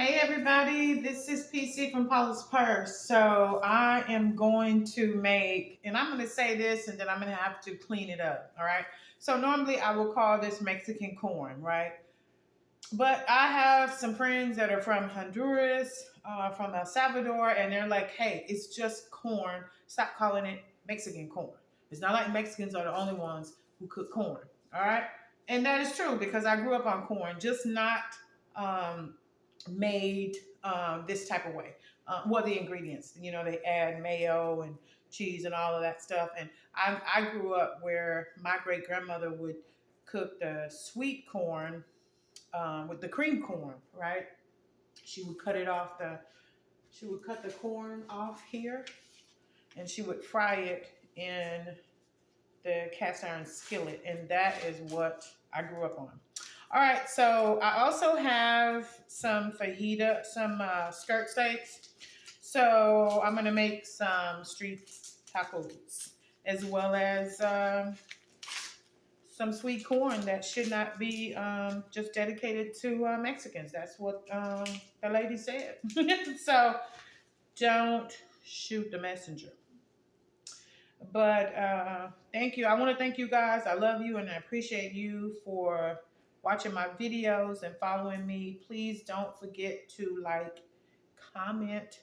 Hey everybody, this is PC from Paula's Purse. So I am going to make, and I'm going to say this and then I'm going to have to clean it up, all right? So normally I will call this Mexican corn, right? But I have some friends that are from Honduras, from El Salvador, and they're like, hey, it's just corn. Stop calling it Mexican corn. It's not like Mexicans are the only ones who cook corn, all right? And that is true because I grew up on corn, just not um, made this type of way. Well, the ingredients, they add mayo and cheese and all of that stuff. And I grew up where my great grandmother would cook the sweet corn with the cream corn, right? She would cut it off she would cut the corn off here and she would fry it in the cast iron skillet. And that is what I grew up on. All right, so I also have some fajita, some skirt steaks. So I'm gonna make some street tacos as well as some sweet corn that should not be just dedicated to Mexicans. That's what the lady said. So don't shoot the messenger. But thank you. I want to thank you guys. I love you and I appreciate you for watching my videos and following me. Please don't forget to like, comment,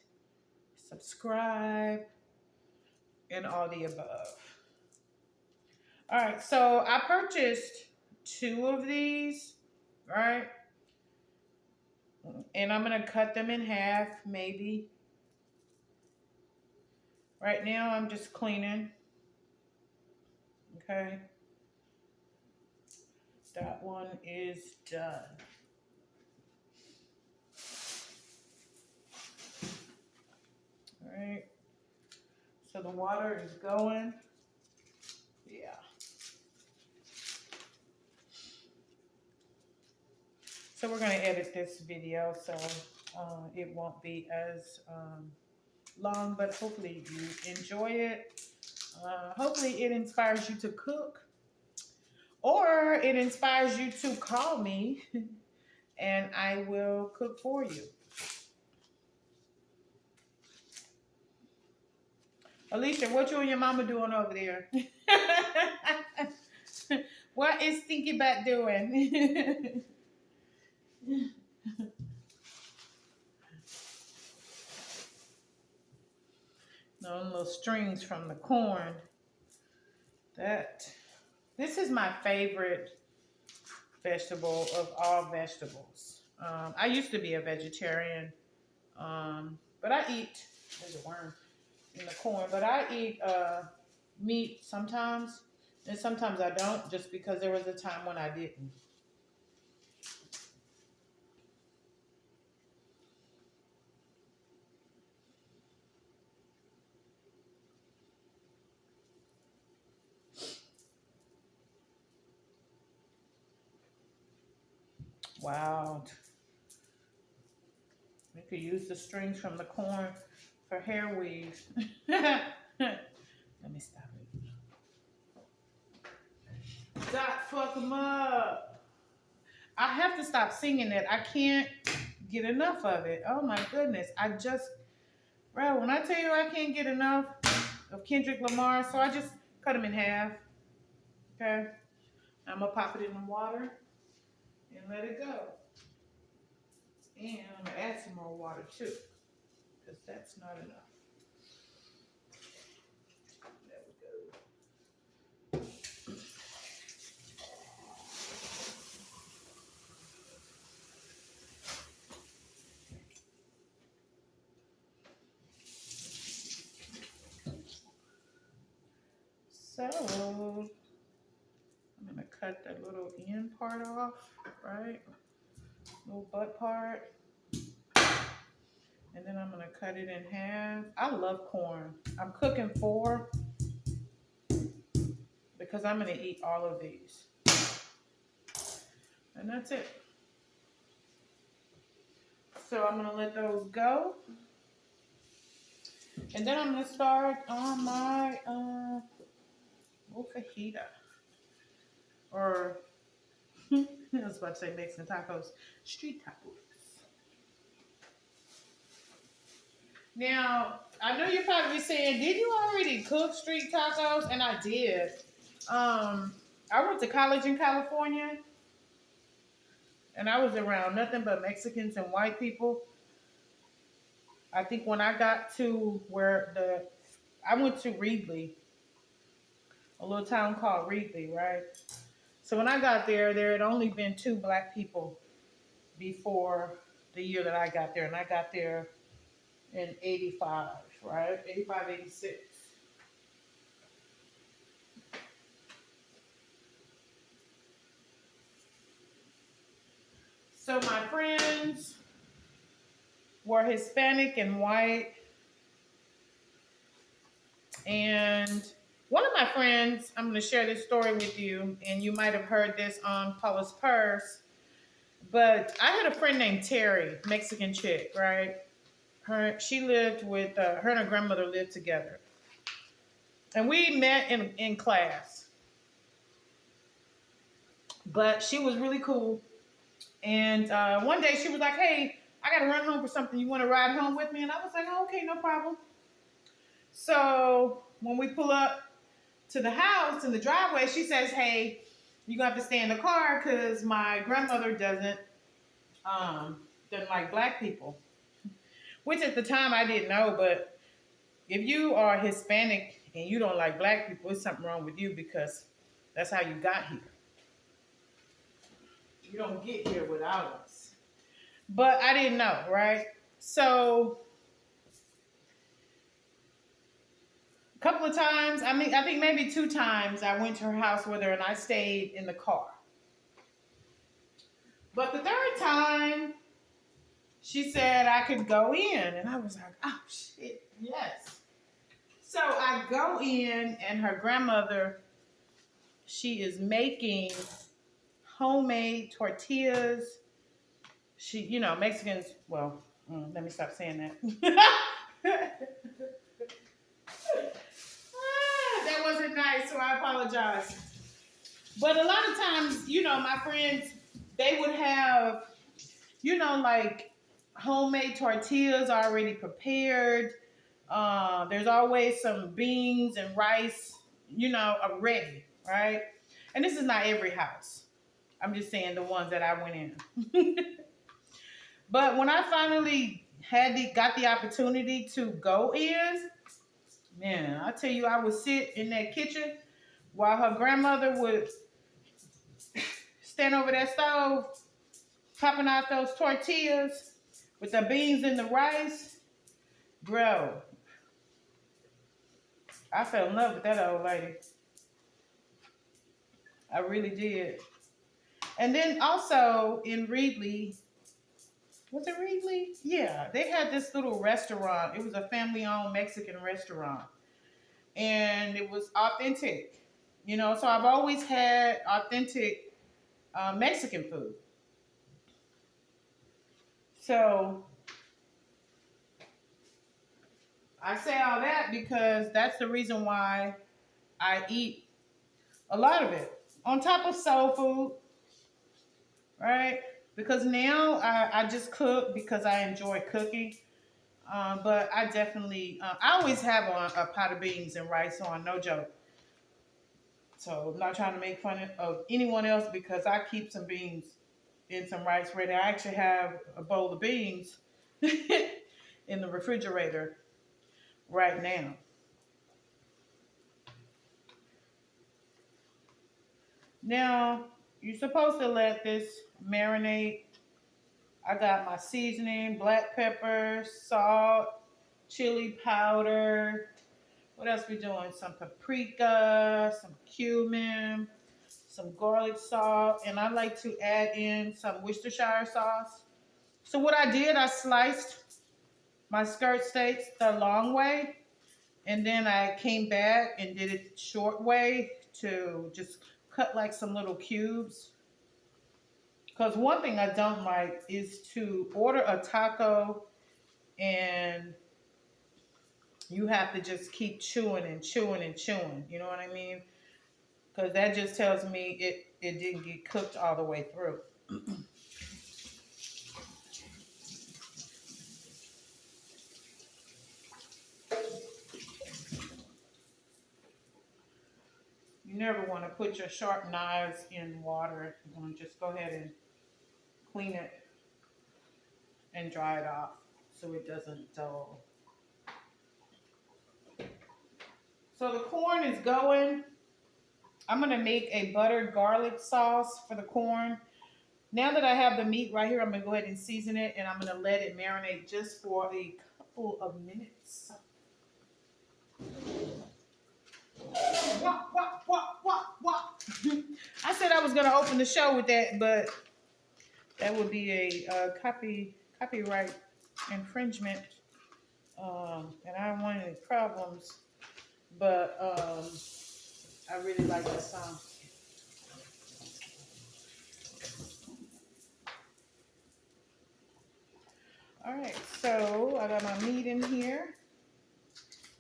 subscribe, and all the above. All right, so I purchased 2 of these, right? And I'm gonna cut them in half, maybe. Right now, I'm just cleaning. Okay. That one is done. All right. So the water is going. Yeah. So we're gonna edit this video so it won't be as long, but hopefully you enjoy it. Hopefully it inspires you to cook, or it inspires you to call me and I will cook for you. Alicia, what you and your mama doing over there? What is Stinky Butt doing? Those little strings from the corn. This is my favorite vegetable of all vegetables. I used to be a vegetarian, but I eat, there's a worm in the corn, but I eat meat sometimes, and sometimes I don't, just because there was a time when I didn't. Wow. We could use the strings from the corn for hair weaves. Let me stop it. Stop, fuck them up. I have to stop singing it. I can't get enough of it. Oh my goodness. Bro, when I tell you I can't get enough of Kendrick Lamar, so I just cut him in half. Okay? I'm going to pop it in the water and let it go. And I'm going to add some more water too, because that's not enough. There we go. So, I'm going to cut that little end part off, right? Little butt part. And then I'm going to cut it in half. I love corn. I'm cooking 4 because I'm going to eat all of these. And that's it. So I'm going to let those go. And then I'm going to start on my fajita. Or, I was about to say Mexican tacos. Street tacos. Now, I know you're probably saying, did you already cook street tacos? And I did. I went to college in California, and I was around nothing but Mexicans and white people. I think when I got to I went to Reedley, a little town called Reedley, right? So when I got there, there had only been two black people before the year that I got there, and I got there in 85, right? 85, 86. So my friends were Hispanic and white. And one of my friends, I'm going to share this story with you, and you might have heard this on Paula's Purse. But I had a friend named Terry, Mexican chick, right? She lived with, her and her grandmother lived together. And we met in class. But she was really cool. And one day she was like, hey, I got to run home for something. You want to ride home with me? And I was like, oh, okay, no problem. So when we pull up to the house in the driveway, she says, hey, you're going to have to stay in the car because my grandmother doesn't like black people. Which at the time I didn't know, but if you are Hispanic and you don't like black people, there's something wrong with you because that's how you got here. You don't get here without us. But I didn't know, right? So a couple of times, I think maybe 2 times, I went to her house with her and I stayed in the car. But the 3rd time, she said I could go in. And I was like, oh, shit, yes. So I go in and her grandmother, she is making homemade tortillas. She, Mexicans, well, let me stop saying that. That wasn't nice, so I apologize. But a lot of times, my friends, they would have, like homemade tortillas already prepared. There's always some beans and rice, ready, right? And this is not every house. I'm just saying the ones that I went in. But when I finally got the opportunity to go in, man, I tell you, I would sit in that kitchen while her grandmother would stand over that stove, popping out those tortillas with the beans and the rice. Bro, I fell in love with that old lady. I really did. And then also in Reedley, was it Reedley? Yeah, they had this little restaurant. It was a family-owned Mexican restaurant. And it was authentic. So I've always had authentic Mexican food. So I say all that because that's the reason why I eat a lot of it. On top of soul food, right? Because now I just cook because I enjoy cooking. But I definitely, I always have a pot of beans and rice on, no joke. So I'm not trying to make fun of anyone else because I keep some beans and some rice ready. I actually have a bowl of beans in the refrigerator right now. Now, you're supposed to let this marinate. I got my seasoning, black pepper, salt, chili powder. What else we doing? Some paprika, some cumin, some garlic salt, and I like to add in some Worcestershire sauce. So what I did, I sliced my skirt steaks the long way, and then I came back and did it short way to just cut like some little cubes. Because one thing I don't like is to order a taco and you have to just keep chewing and chewing and chewing. You know what I mean? Because that just tells me it didn't get cooked all the way through. You never want to put your sharp knives in water. You want to just go ahead and clean it and dry it off so it doesn't dull. So the corn is going. I'm going to make a buttered garlic sauce for the corn. Now that I have the meat right here, I'm going to go ahead and season it, and I'm going to let it marinate just for a couple of minutes. Wop, wop, wop, wop, wop. I said I was going to open the show with that, but that would be a copyright infringement. And I don't want any problems, but I really like that song. All right, so I got my meat in here.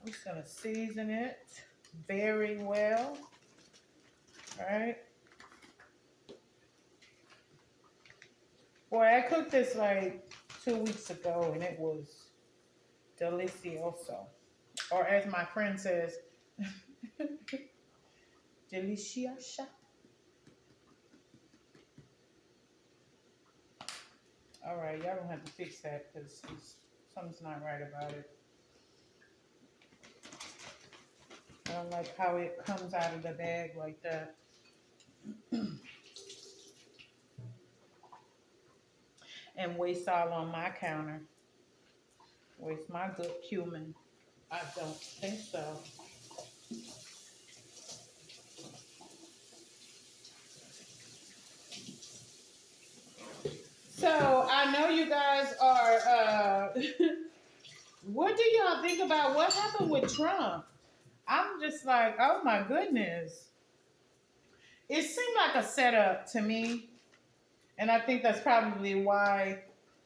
I'm just gonna season it very well. All right. Boy, I cooked this like 2 weeks ago and it was delicioso. Or as my friend says, deliciosa. All right, y'all don't have to fix that because something's not right about it. I don't like how it comes out of the bag like that. And waste all on my counter. Waste my good cumin. I don't think so. So I know you guys are, what do y'all think about what happened with Trump? I'm just like, oh my goodness. It seemed like a setup to me. And I think that's probably why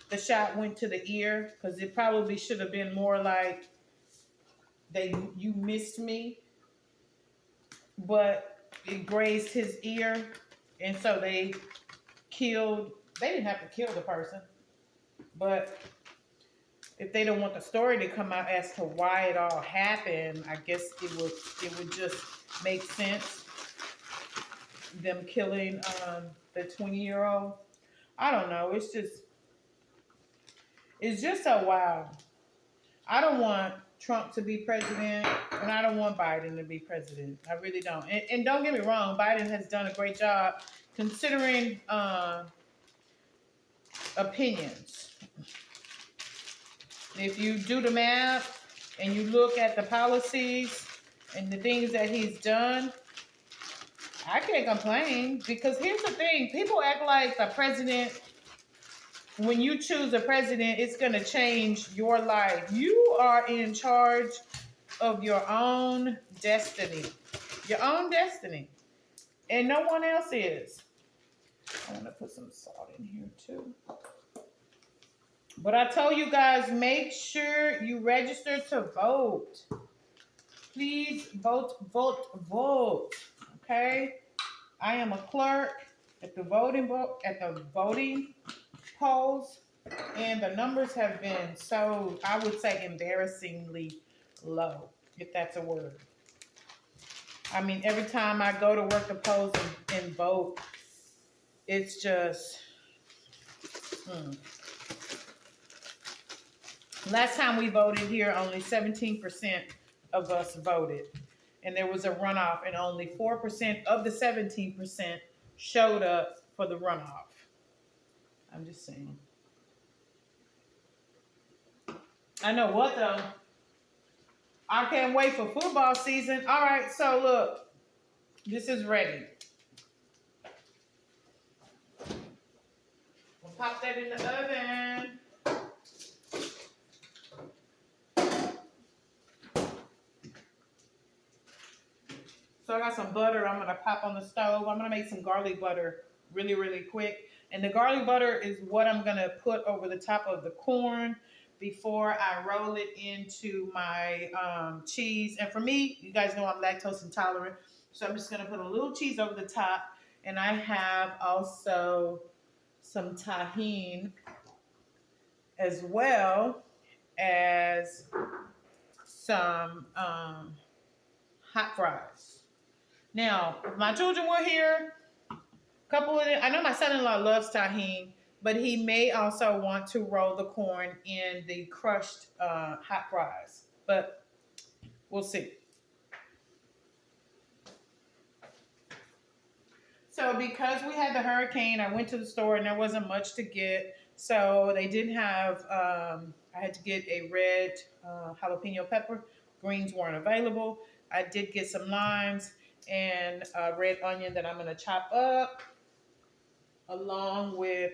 the shot went to the ear, because it probably should have been more like, you missed me, but it grazed his ear. And so they didn't have to kill the person, but if they don't want the story to come out as to why it all happened, I guess it would just make sense. Them killing the 20-year-old. I don't know. It's just so wild. I don't want Trump to be president, and I don't want Biden to be president. I really don't. And don't get me wrong, Biden has done a great job considering opinions. If you do the math and you look at the policies and the things that he's done, I can't complain, because here's the thing. People act like the president, when you choose a president, it's going to change your life. You are in charge of your own destiny. Your own destiny. And no one else is. I want to put some salt in here too. But I told you guys, make sure you register to vote. Please vote, vote, vote. Okay? I am a clerk at the voting polls, and the numbers have been so, I would say, embarrassingly low, if that's a word. I mean, every time I go to work the polls and vote, it's just, Last time we voted here, only 17% of us voted. And there was a runoff, and only 4% of the 17% showed up for the runoff. I'm just saying. I know what, though. I can't wait for football season. All right, so look. This is ready. We'll pop that in the oven. So I got some butter I'm going to pop on the stove. I'm going to make some garlic butter really, really quick. And the garlic butter is what I'm going to put over the top of the corn before I roll it into my cheese. And for me, you guys know I'm lactose intolerant. So I'm just going to put a little cheese over the top. And I have also some tahini, as well as some hot fries. Now, if my children were here, a couple of them, I know my son-in-law loves tahini, but he may also want to roll the corn in the crushed hot fries. But we'll see. So because we had the hurricane, I went to the store and there wasn't much to get. So they didn't have, I had to get a red jalapeno pepper. Greens weren't available. I did get some limes and a red onion that I'm going to chop up along with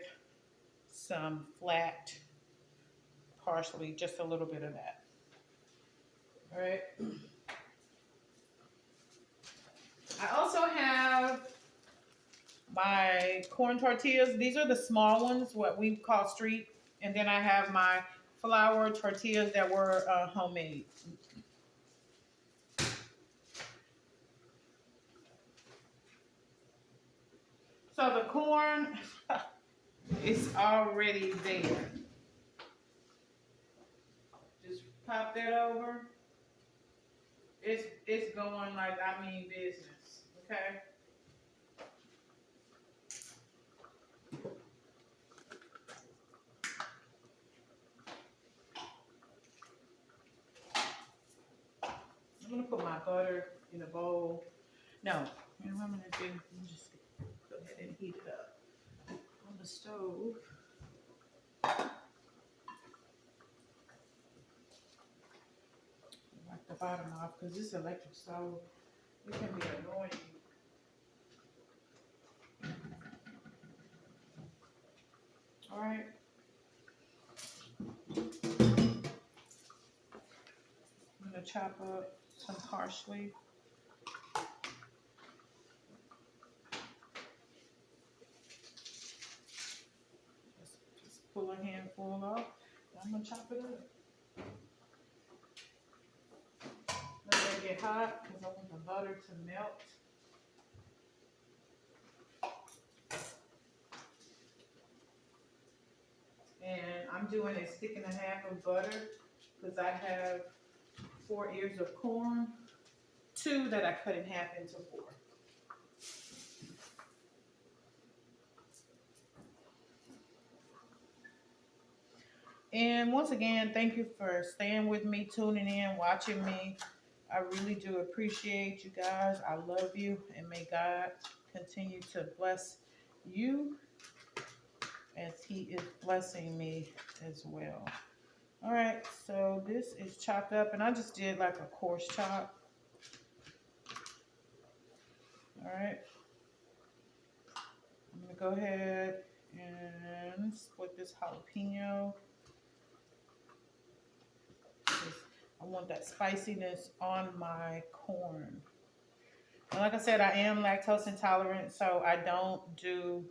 some flat parsley, just a little bit of that. All right. I also have my corn tortillas. These are the small ones, what we call street. And then I have my flour tortillas that were homemade. So the corn is already there. Just pop that over. It's going like I mean business. Okay. I'm gonna put my butter in a bowl. No, you know what I'm gonna do? I'm just go ahead and heat it up on the stove. Wipe the bottom off because this electric stove, it can be annoying. All right. I'm gonna chop up some parsley. Just pull a handful off. I'm gonna chop it up. Let that get hot because I want the butter to melt. And I'm doing a stick and a half of butter because I have 4 ears of corn, 2 that I cut in half into 4. And once again, thank you for staying with me, tuning in, watching me. I really do appreciate you guys. I love you, and may God continue to bless you as He is blessing me as well. All right, so this is chopped up, and I just did like a coarse chop. All right, I'm gonna go ahead and split this jalapeno. I want that spiciness on my corn. And like I said, I am lactose intolerant, so I don't do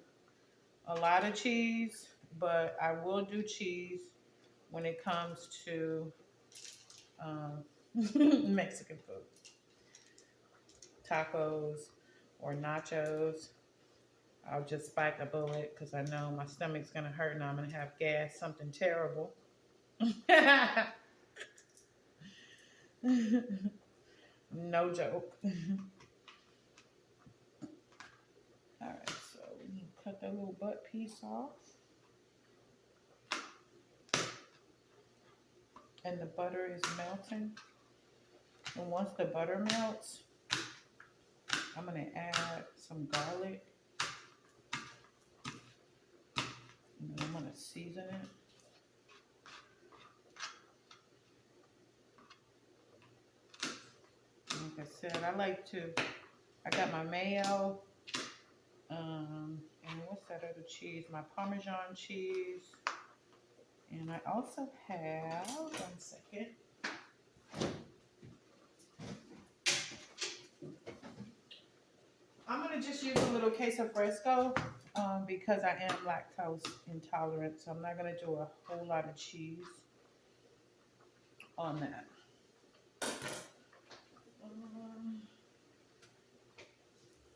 a lot of cheese, but I will do cheese when it comes to Mexican food. Tacos or nachos. I'll just spike a bullet because I know my stomach's going to hurt and I'm going to have gas, something terrible. No joke. All right, so we need to cut that little butt piece off. And the butter is melting. And once the butter melts, I'm going to add some garlic. And then I'm going to season it. Like I said, I got my mayo. And what's that other cheese? My Parmesan cheese. And I also have, one second. I'm going to just use a little queso fresco because I am lactose intolerant. So I'm not going to do a whole lot of cheese on that.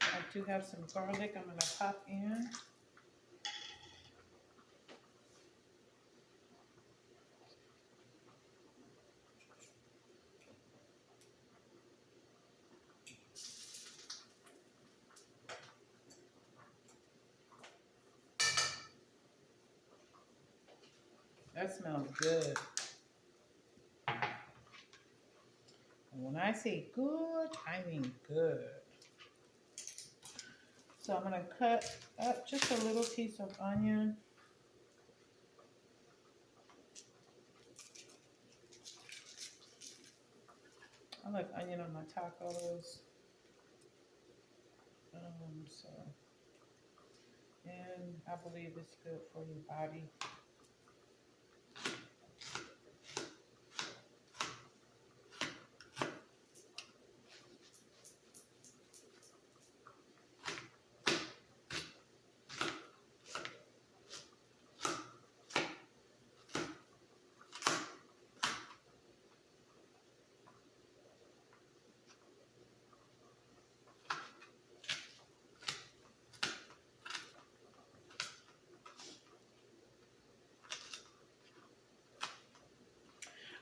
I do have some garlic I'm going to pop in. That smells good. And when I say good, I mean good. So I'm gonna cut up just a little piece of onion. I like onion on my tacos. So, and I believe it's good for your body.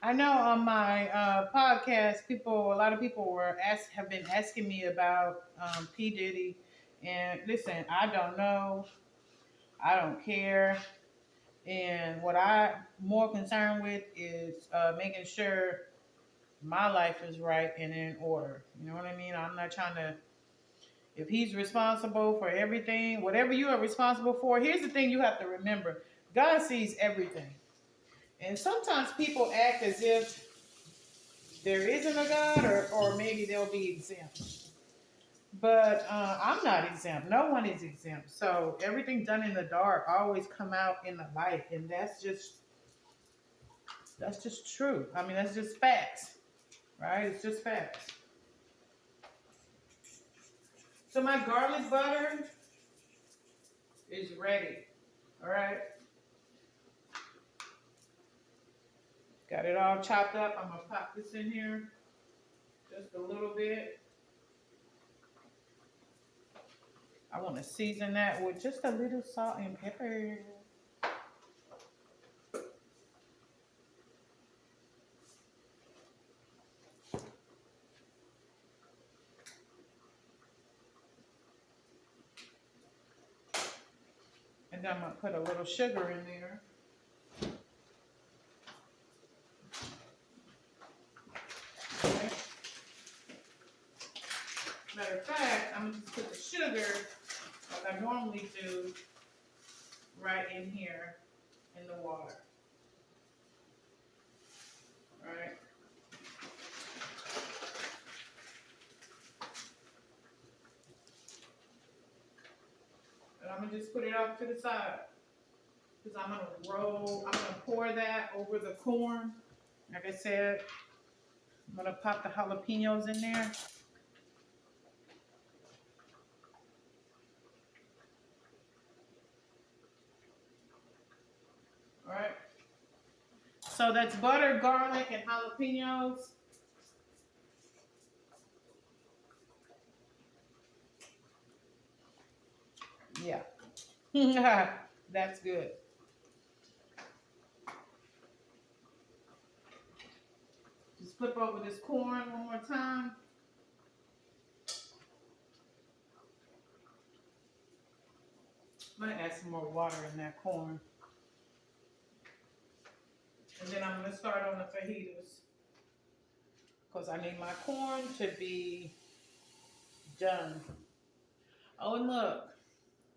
I know on my podcast, a lot of people have been asking me about P Diddy, and listen, I don't know, I don't care, and what I'm more concerned with is making sure my life is right and in order. You know what I mean? I'm not trying to. If he's responsible for everything, whatever you are responsible for, here's the thing you have to remember: God sees everything, and sometimes people act as if there isn't a God, or maybe they'll be exempt. But I'm not exempt. No one is exempt. So everything done in the dark always come out in the light, and that's just true. I mean, that's just facts, right? It's just facts. So my garlic butter is ready. All right. Got it all chopped up. I'm gonna pop this in here just a little bit. I want to season that with just a little salt and pepper. And then I'm going to put a little sugar in there. Okay. Matter of fact, I'm going to just put the sugar, like I normally do, right in here in the water. All right. And I'm going to just put it off to the side. Because I'm going to pour that over the corn. Like I said, I'm going to pop the jalapenos in there. All right. So that's butter, garlic, and jalapenos. Yeah. That's good. Just flip over this corn one more time. I'm going to add some more water in that corn. And then I'm going to start on the fajitas. Because I need my corn to be done. Oh, and look.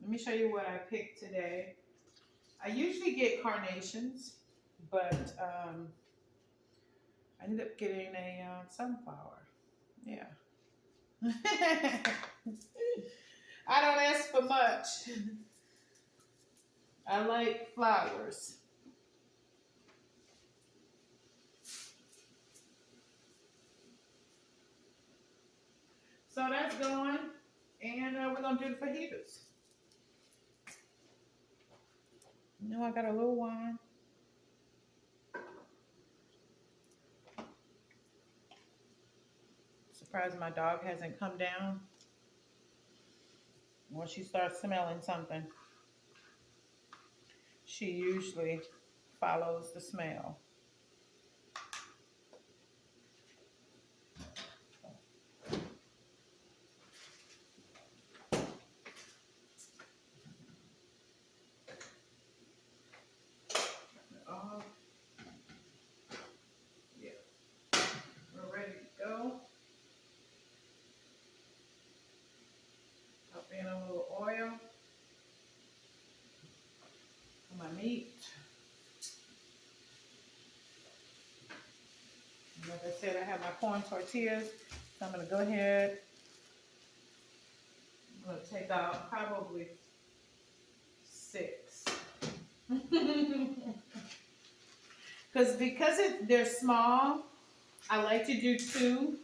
Let me show you what I picked today. I usually get carnations, but I ended up getting a sunflower. Yeah. I don't ask for much. I like flowers. So that's going, and we're going to do the fajitas. You know, I got a little wine. Surprised my dog hasn't come down. When she starts smelling something, she usually follows the smell. Like I said, I have my corn tortillas. So I'm going to go ahead. I'm going to take out probably 6. because they're small, I like to do 2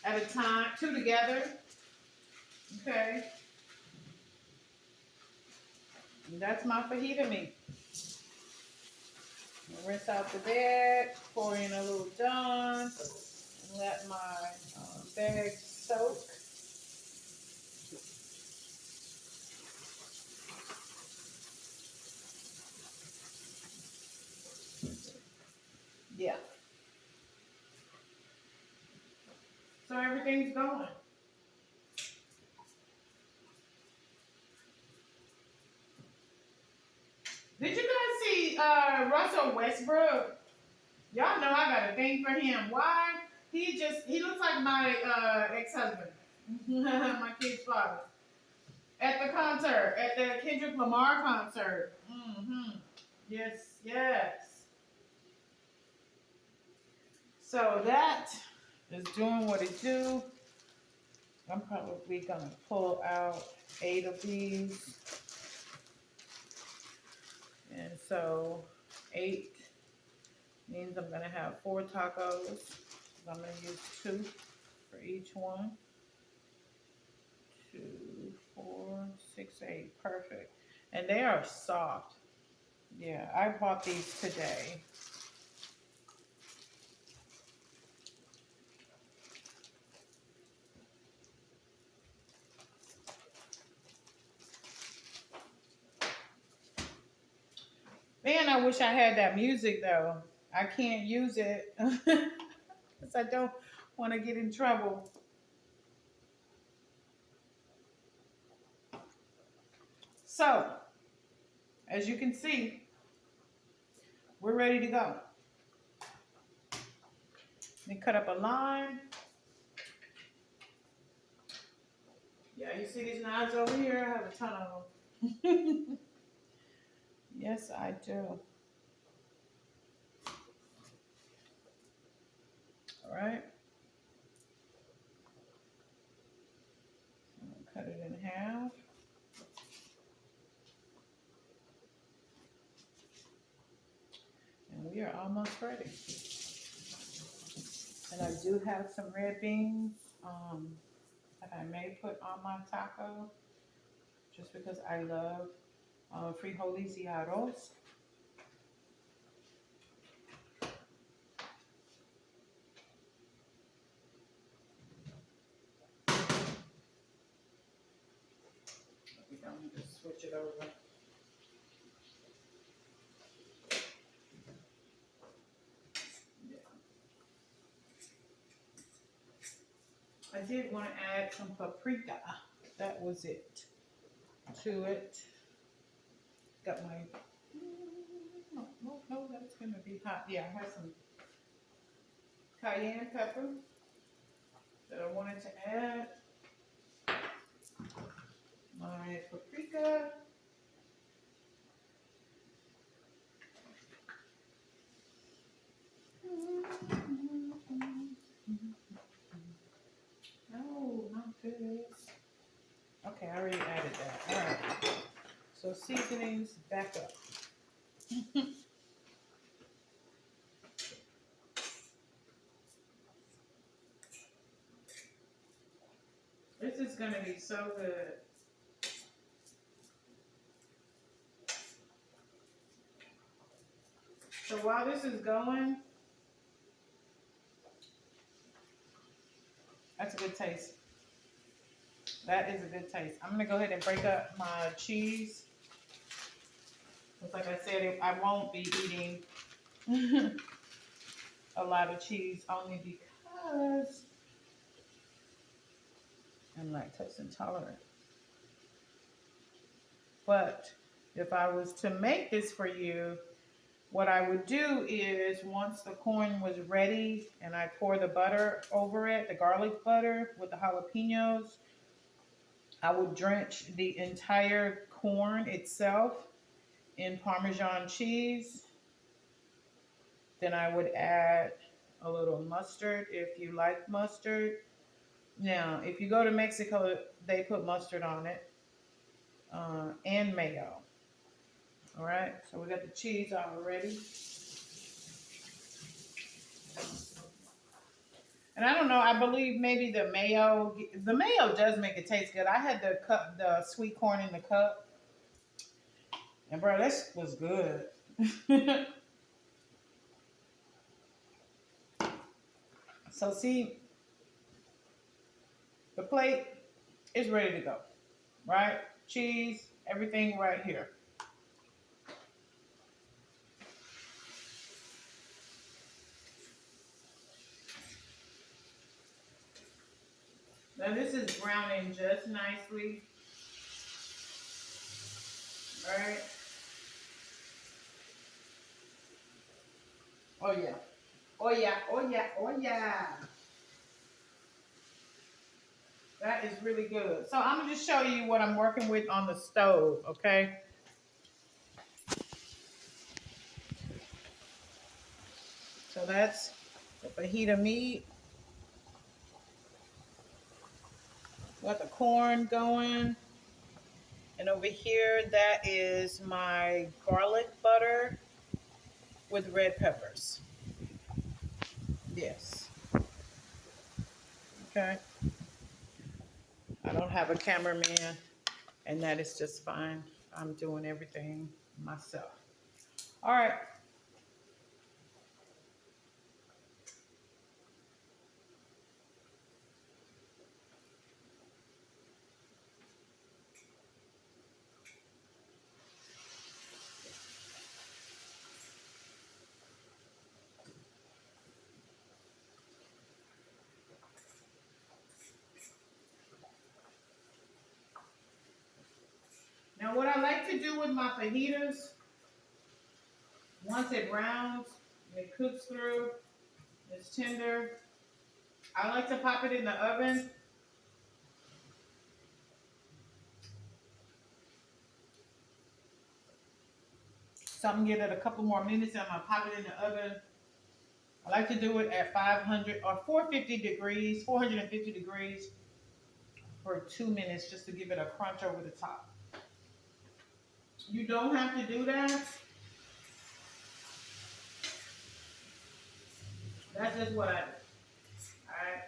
at a time, 2 together. Okay. And that's my fajita meat. Rinse out the bag, pour in a little Dawn, and let my bag soak. Yeah. So everything's going. Did you guys see Russell Westbrook? Y'all know I got a thing for him. Why? He looks like my ex-husband. My kid's father. At the concert, at the Kendrick Lamar concert. Yes, yes. So that is doing what it do. I'm probably gonna pull out 8 of these. And so 8 means I'm gonna have 4 tacos. I'm gonna use 2 for each one. 2, 4, 6, 8. Perfect. And they are soft. Yeah, I bought these today. Man, I wish I had that music though. I can't use it because I don't want to get in trouble. So, as you can see, we're ready to go. Let me cut up a line. Yeah, you see these knives over here? I have a ton of them. Yes, I do. All right. I'm gonna cut it in half. And we are almost ready. And I do have some red beans that I may put on my taco just because I love frijoles y arroz. We're going to just switch it over. I did want to add some paprika. That was it. To it. Got my. No, that's going to be hot. Yeah, I have some cayenne pepper that I wanted to add. My paprika. No, not this. Okay, I already added that. All right. So seasonings back up. This is going to be so good. So while this is going, that's a good taste. That is a good taste. I'm going to go ahead and break up my cheese. Because like I said, I won't be eating a lot of cheese only because I'm lactose intolerant. But if I was to make this for you, what I would do is once the corn was ready and I pour the butter over it, the garlic butter with the jalapenos, I would drench the entire corn itself in Parmesan cheese. Then I would add a little mustard if you like mustard. Now, if you go to Mexico, they put mustard on it and mayo. All right, so we got the cheese already. And I don't know, I believe maybe the mayo does make it taste good. I had the sweet corn in the cup, and bro, this was good. So see, the plate is ready to go, right? Cheese, everything right here. Now this is browning just nicely, right? Oh yeah, oh yeah, oh yeah, oh yeah. That is really good. So I'm gonna just show you what I'm working with on the stove, okay? So that's the fajita meat. Got the corn going. And over here, that is my garlic butter with red peppers. Yes. Okay. I don't have a cameraman, and that is just fine. I'm doing everything myself. All right. Now, what I like to do with my fajitas, once it browns, it cooks through, it's tender, I like to pop it in the oven. So I'm gonna give it a couple more minutes and I'm gonna pop it in the oven. I like to do it at 500 or 450 degrees, 450 degrees for 2 minutes just to give it a crunch over the top. You don't have to do that. That's just what I do. Alright.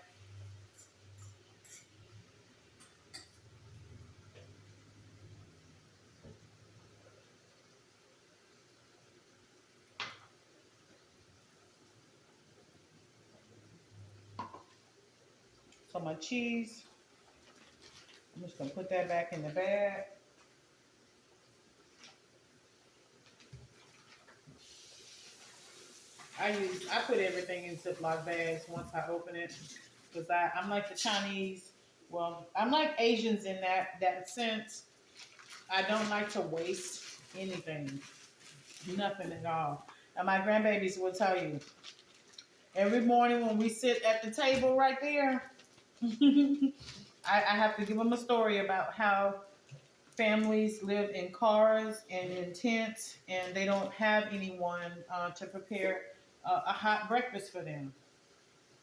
So my cheese, I'm just gonna put that back in the bag. I put everything in Ziploc bags once I open it. Because I'm like the Chinese, well, I'm like Asians in that sense. I don't like to waste anything. Nothing at all. And my grandbabies will tell you, every morning when we sit at the table right there, I have to give them a story about how families live in cars and in tents, and they don't have anyone to prepare a hot breakfast for them.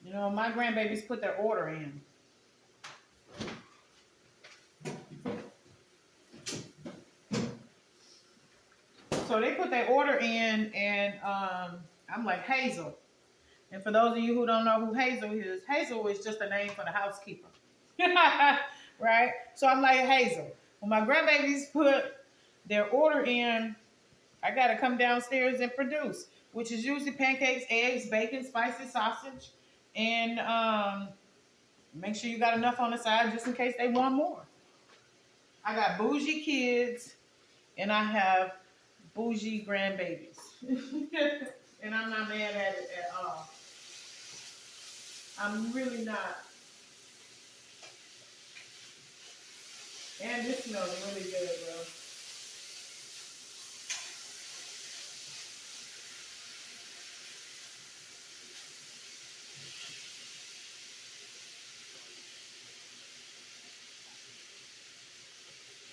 You know, my grandbabies put their order in. So they put their order in, and I'm like, Hazel. And for those of you who don't know who Hazel is just a name for the housekeeper. Right? So I'm like, Hazel, when my grandbabies put their order in, I got to come downstairs and produce, which is usually pancakes, eggs, bacon, spicy sausage, and make sure you got enough on the side just in case they want more. I got bougie kids, and I have bougie grandbabies. And I'm not mad at it at all. I'm really not. And this smells really good, bro.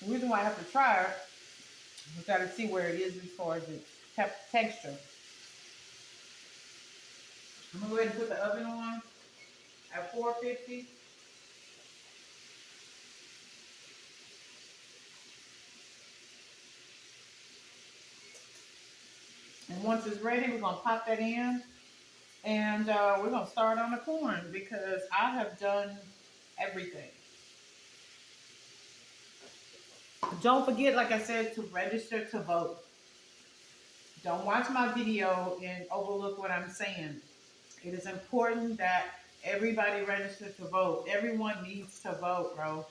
The reason why I have to try it, we got to see where it is as far as its texture. I'm gonna go ahead and put the oven on at 450. And once it's ready, we're gonna pop that in. And we're gonna start on the corn because I have done everything. Don't forget, like I said, to register to vote. Don't watch my video and overlook what I'm saying. It is important that everybody register to vote. Everyone needs to vote, bro.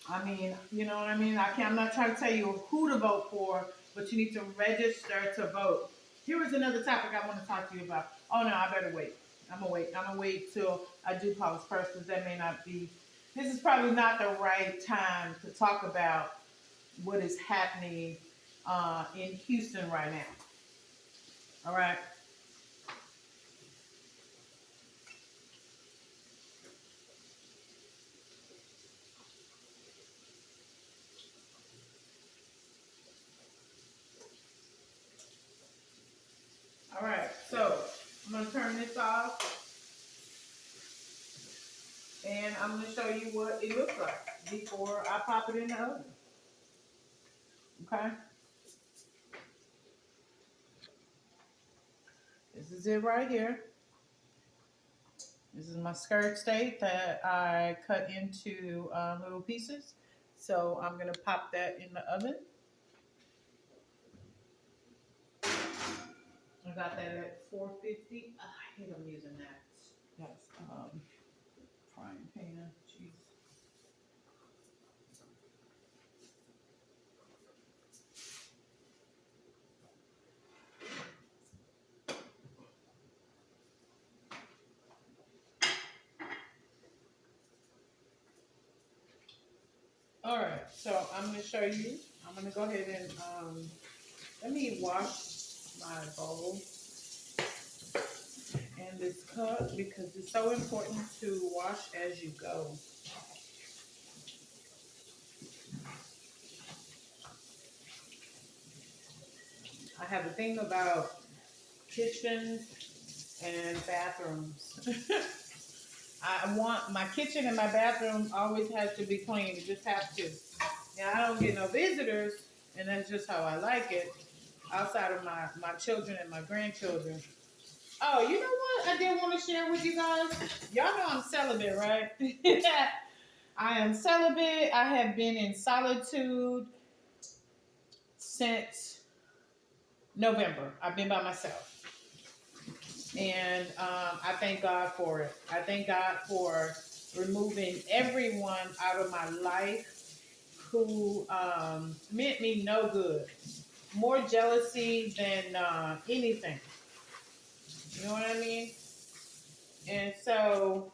I mean, you know what I mean? I'm not trying to tell you who to vote for, but you need to register to vote. Here is another topic I want to talk to you about. Oh no, I better wait. I'm gonna wait. I'm gonna wait till I do Paula's first, because that may not be. This is probably not the right time to talk about what is happening in Houston right now. All right. All right. So I'm gonna turn this off, and I'm gonna show you what it looks like before I pop it in the oven. Okay. This is it right here. This is my skirt steak that I cut into little pieces. So I'm gonna pop that in the oven. I got that at 450. I hate I'm using that. That's frying pan. Jeez. All right, so I'm gonna show you. I'm gonna go ahead and let me wash my bowl and this cup because it's so important to wash as you go. I have a thing about kitchens and bathrooms. I want my kitchen and my bathroom always has to be clean. It just have to. Now I don't get no visitors, and that's just how I like it. Outside of my children and my grandchildren. Oh, you know what? I did want to share with you guys. Y'all know I'm celibate, right? I am celibate. I have been in solitude since November. I've been by myself. And I thank God for it. I thank God for removing everyone out of my life who meant me no good. More jealousy than anything. You know what I mean? And so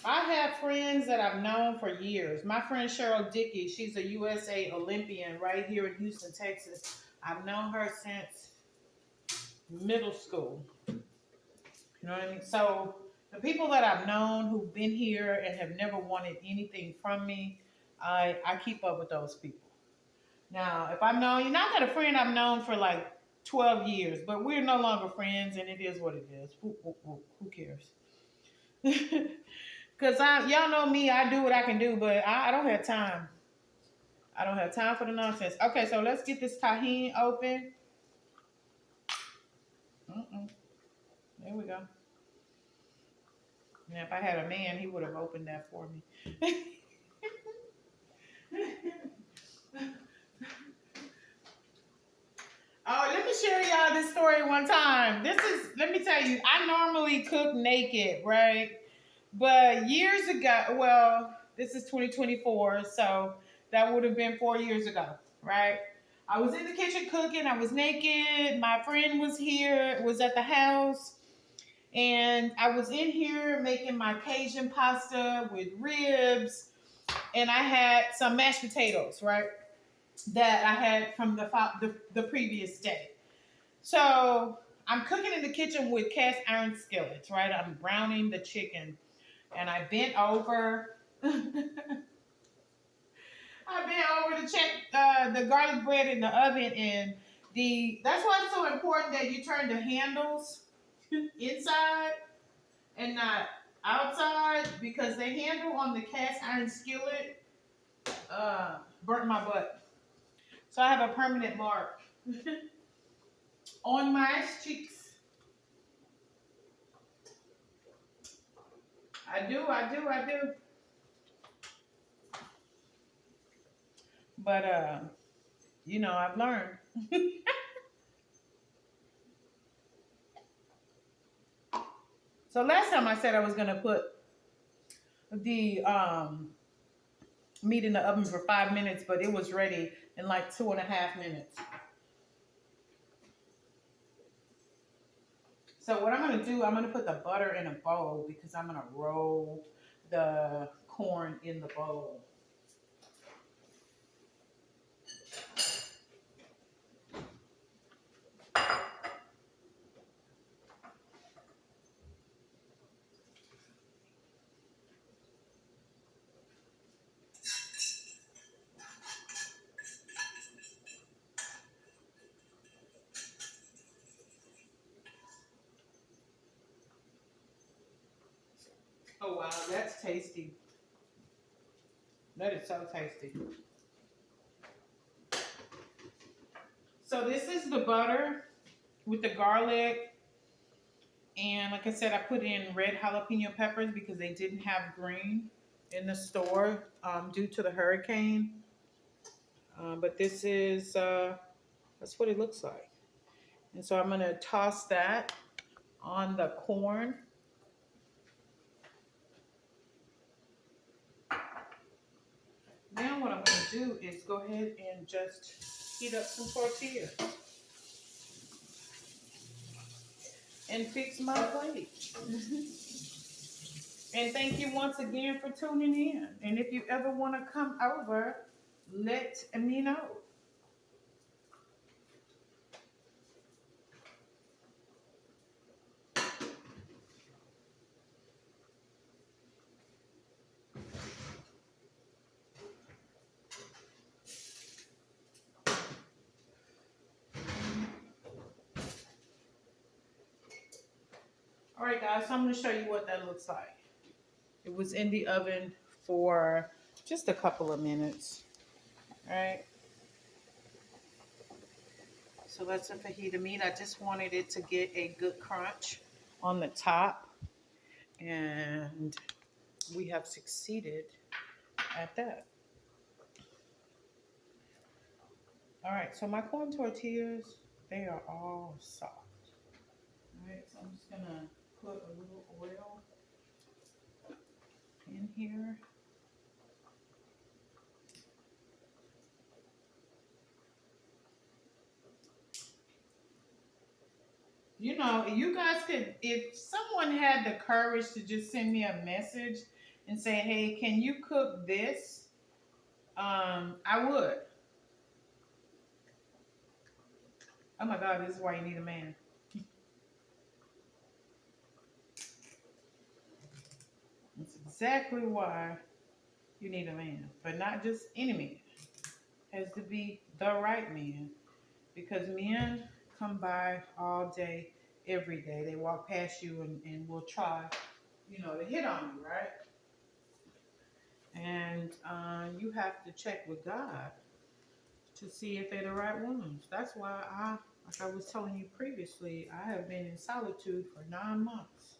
I have friends that I've known for years. My friend Cheryl Dickey, she's a USA Olympian right here in Houston, Texas. I've known her since middle school. You know what I mean? So the people that I've known who've been here and have never wanted anything from me, I keep up with those people. Now, if I've known you, now I got a friend I've known for like 12 years, but we're no longer friends, and it is what it is. Who cares? Because y'all know me, I do what I can do, but I don't have time. I don't have time for the nonsense. Okay, so let's get this tahini open. There we go. Now, if I had a man, he would have opened that for me. Oh, let me share y'all this story one time. Let me tell you, I normally cook naked, right? But years ago, well, this is 2024, so that would have been 4 years ago, right? I was in the kitchen cooking. I was naked. My friend was here, was at the house. And I was in here making my Cajun pasta with ribs. And I had some mashed potatoes, right? That I had from the previous day. So I'm cooking in the kitchen with cast iron skillets, right? I'm browning the chicken. And I bent over. I bent over to check the garlic bread in the oven, and That's why it's so important that you turn the handles inside and not outside, because the handle on the cast iron skillet burnt my butt. So I have a permanent mark on my cheeks. I do, I do, I do. But I've learned. So last time I said I was gonna put the meat in the oven for 5 minutes, but it was ready in like 2.5 minutes. So what I'm gonna do, I'm gonna put the butter in a bowl because I'm gonna roll the corn in the bowl. Oh wow, that's tasty. That is so tasty. So this is the butter with the garlic, and like I said, I put in red jalapeno peppers because they didn't have green in the store due to the hurricane. But this is that's what it looks like. And so I'm gonna toss that on the corn. Now what I'm gonna do is go ahead and just heat up some tortillas and fix my plate. And thank you once again for tuning in. And if you ever want to come over, let me know. All right, guys, so I'm going to show you what that looks like. It was in the oven for just a couple of minutes. All right. So that's the fajita meat. I just wanted it to get a good crunch on the top. And we have succeeded at that. All right, so my corn tortillas, they are all soft. All right, so I'm just going to put a little oil in here. You guys could, if someone had the courage to just send me a message and say, hey, can you cook this? I would. Oh my God, this is why you need a man. That's exactly why you need a man, but not just any man. It has to be the right man, because men come by all day, every day. They walk past you and will try, to hit on you, right? And you have to check with God to see if they're the right ones. That's why like I was telling you previously, I have been in solitude for 9 months.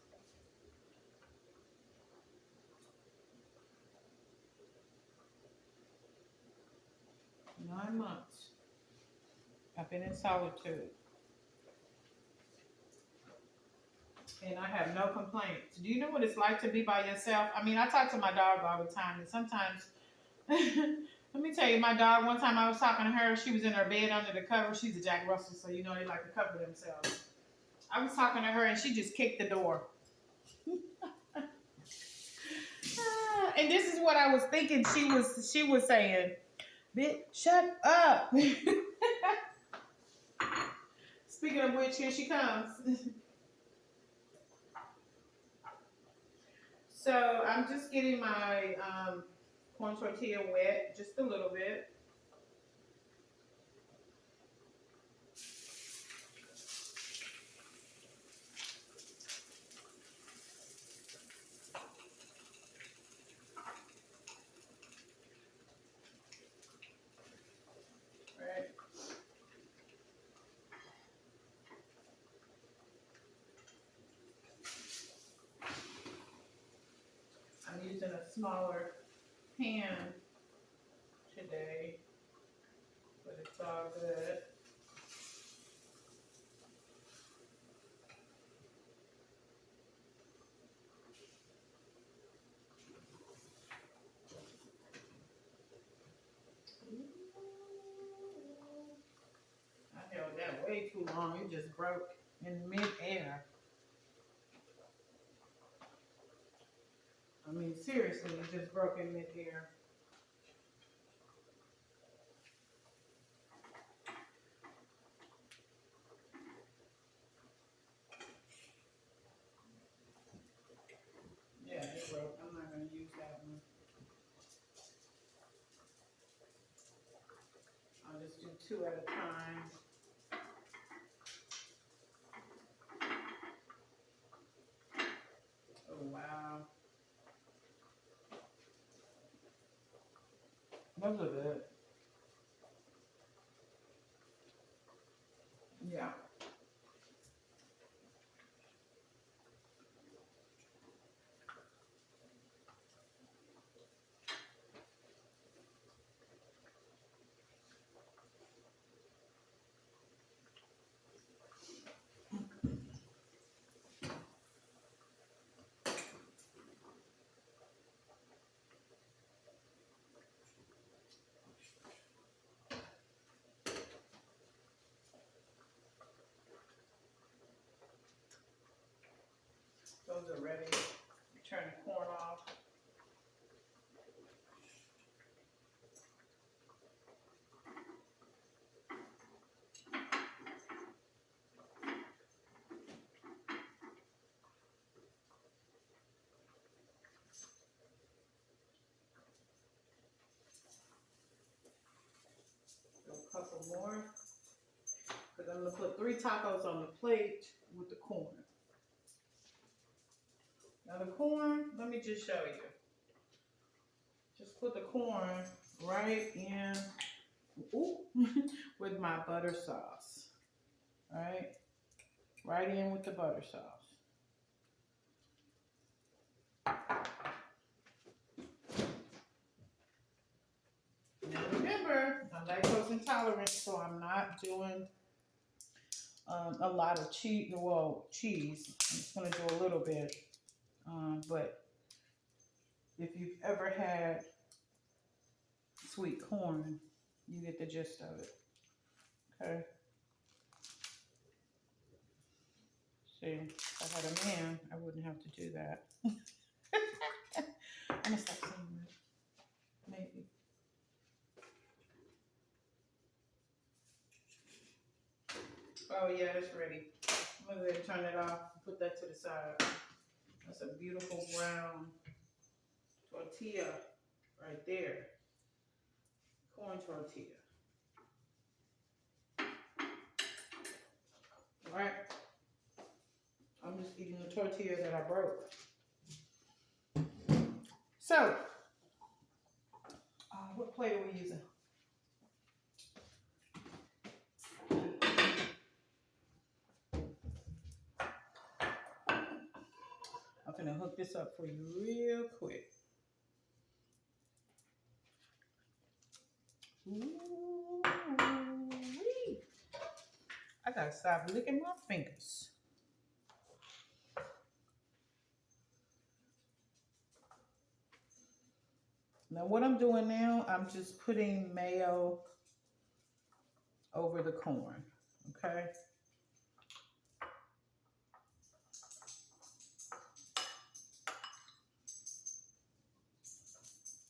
9 months. I've been in solitude. And I have no complaints. Do you know what it's like to be by yourself? I mean, I talk to my dog all the time, and sometimes, let me tell you, my dog, one time I was talking to her, she was in her bed under the cover. She's a Jack Russell, so they like to cover themselves. I was talking to her, and she just kicked the door. And this is what I was thinking she was saying, bitch, shut up. Speaking of which, here she comes. So I'm just getting my corn tortilla wet just a little bit. smaller pan today, but it's all good. I held that way too long. It just broke in mid-air. I mean, seriously, it just broke in mid-air. Yeah, it broke. I'm not going to use that one. I'll just do 2 at a time. Oh, wow. Those are good. Yeah. Those are ready. Turn the corn off. A couple more. Because I'm going to put 3 tacos on the plate with the corn. Now the corn, let me just show you. Just put the corn right in with my butter sauce. All right? Right in with the butter sauce. Now remember, I'm lactose intolerant, so I'm not doing a lot of cheese. Well, cheese. I'm just going to do a little bit. But if you've ever had sweet corn, you get the gist of it. Okay? See, if I had a man, I wouldn't have to do that. I'm going to stop saying that. Maybe. Oh, yeah, it's ready. I'm going to turn it off and put that to the side. That's a beautiful brown tortilla right there. Corn tortilla. All right. I'm just eating the tortilla that I broke. So, what plate are we using? I'm gonna hook this up for you real quick. Ooh-wee. I gotta stop licking my fingers. Now what I'm doing now, I'm just putting mayo over the corn, okay?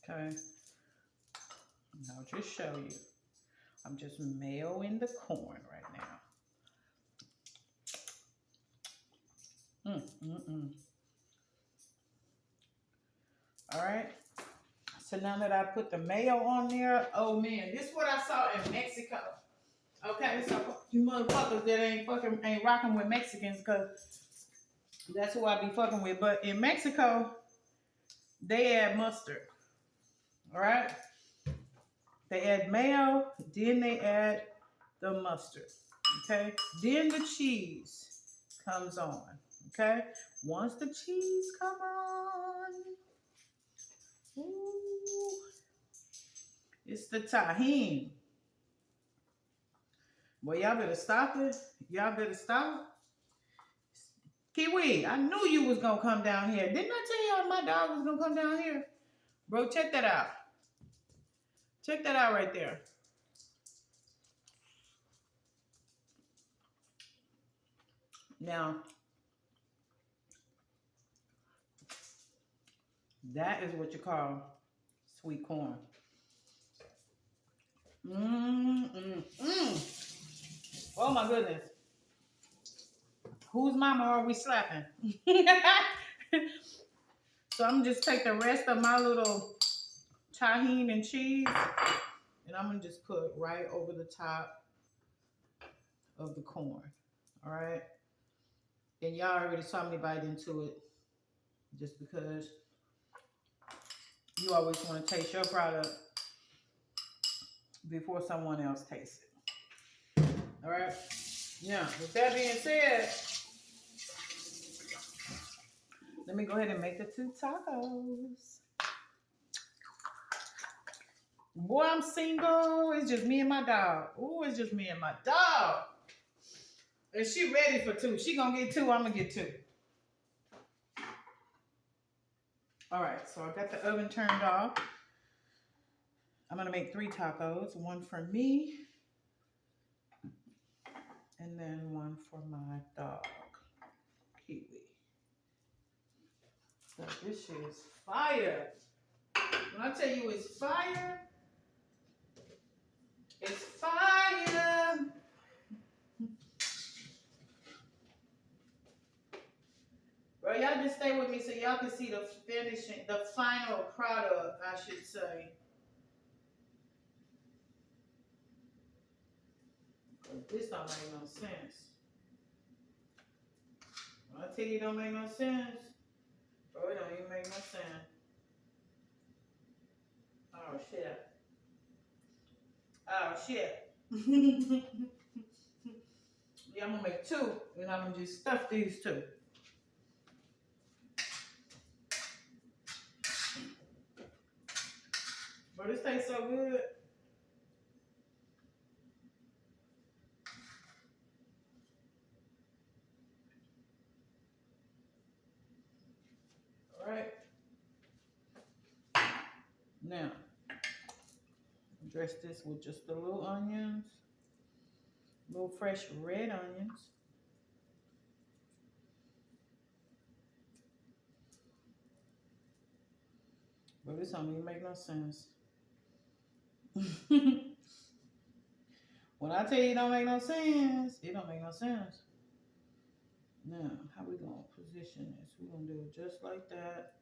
Okay, and I'll just show you. I'm just mayoing the corn right now. All right. So now that I put the mayo on there, oh man, this is what I saw in Mexico. Okay, so you motherfuckers that ain't rocking with Mexicans, because that's who I be fucking with. But in Mexico, they add mustard. All right, they add mayo, then they add the mustard. Okay, then the cheese comes on. Okay, once the cheese come on, Ooh, it's the tahini. Well, y'all better stop it. Y'all better stop. Kiwi, I knew you was gonna come down here. Didn't I tell y'all my dog was gonna come down here? Bro, check that out. Check that out right there. Now, that is what you call sweet corn. Oh my goodness. Whose mama are we slapping? So I'm gonna just take the rest of my little tahini and cheese and I'm gonna just put right over the top of the corn. All right. And y'all already saw me bite into it just because you always want to taste your product before someone else tastes it. All right. Now, with that being said, let me go ahead and make the 2 tacos. Boy, I'm single. It's just me and my dog. Ooh, it's just me and my dog. And she ready for 2. She gonna get 2, I'm gonna get 2. All right, so I got the oven turned off. I'm gonna make 3 tacos. 1 for me, and then 1 for my dog, Kiwi. So this shit is fire. When I tell you it's fire, it's fire. Bro, y'all just stay with me so y'all can see the finishing, the final product, I should say. This don't make no sense. When I tell you it don't make no sense, bro, it don't even make no sense. Oh, shit. Oh, shit. Yeah, I'm gonna make 2, and I'm gonna just stuff these 2. But this tastes so good. All right. Now, dress this with just the little onions, little fresh red onions. But this don't even make no sense. When I tell you it don't make no sense, it don't make no sense. Now, how we gonna position this? We're gonna do it just like that.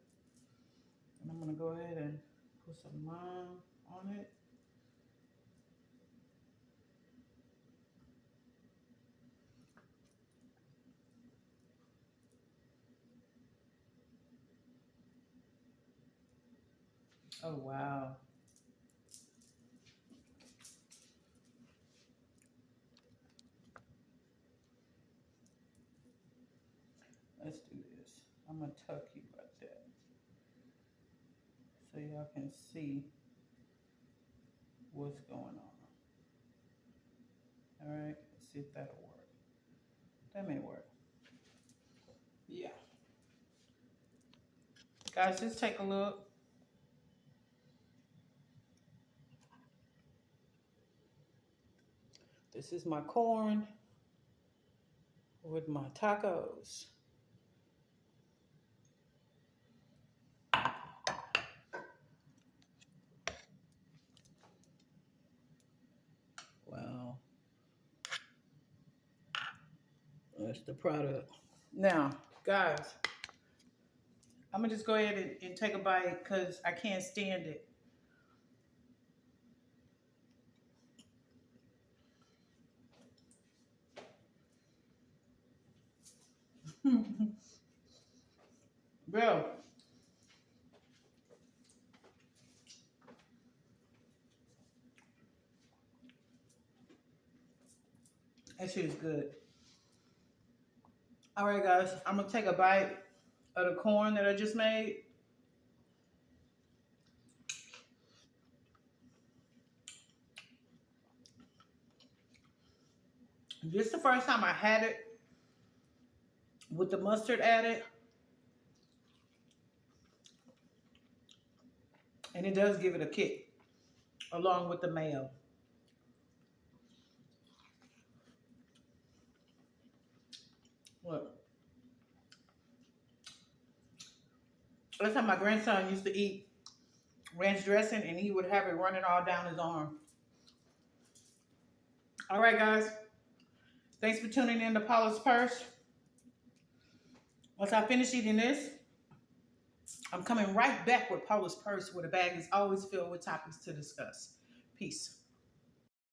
And I'm gonna go ahead and put some lime on it. Oh, wow. Let's do this. I'm gonna tuck you like that so y'all can see what's going on. All right, let's see if that'll work. That may work. Yeah. Guys, just take a look. This is my corn with my tacos. Wow. That's the product. Now, guys, I'm going to just go ahead and take a bite because I can't stand it. Bro. That shit is good. All right, guys, I'm going to take a bite of the corn that I just made. This is the first time I had it with the mustard added. And it does give it a kick along with the mayo. Look. That's how my grandson used to eat ranch dressing, and he would have it running all down his arm. All right, guys. Thanks for tuning in to Paula's Purse. Once I finish eating this, I'm coming right back with Paula's Purse, where the bag is always filled with topics to discuss. Peace.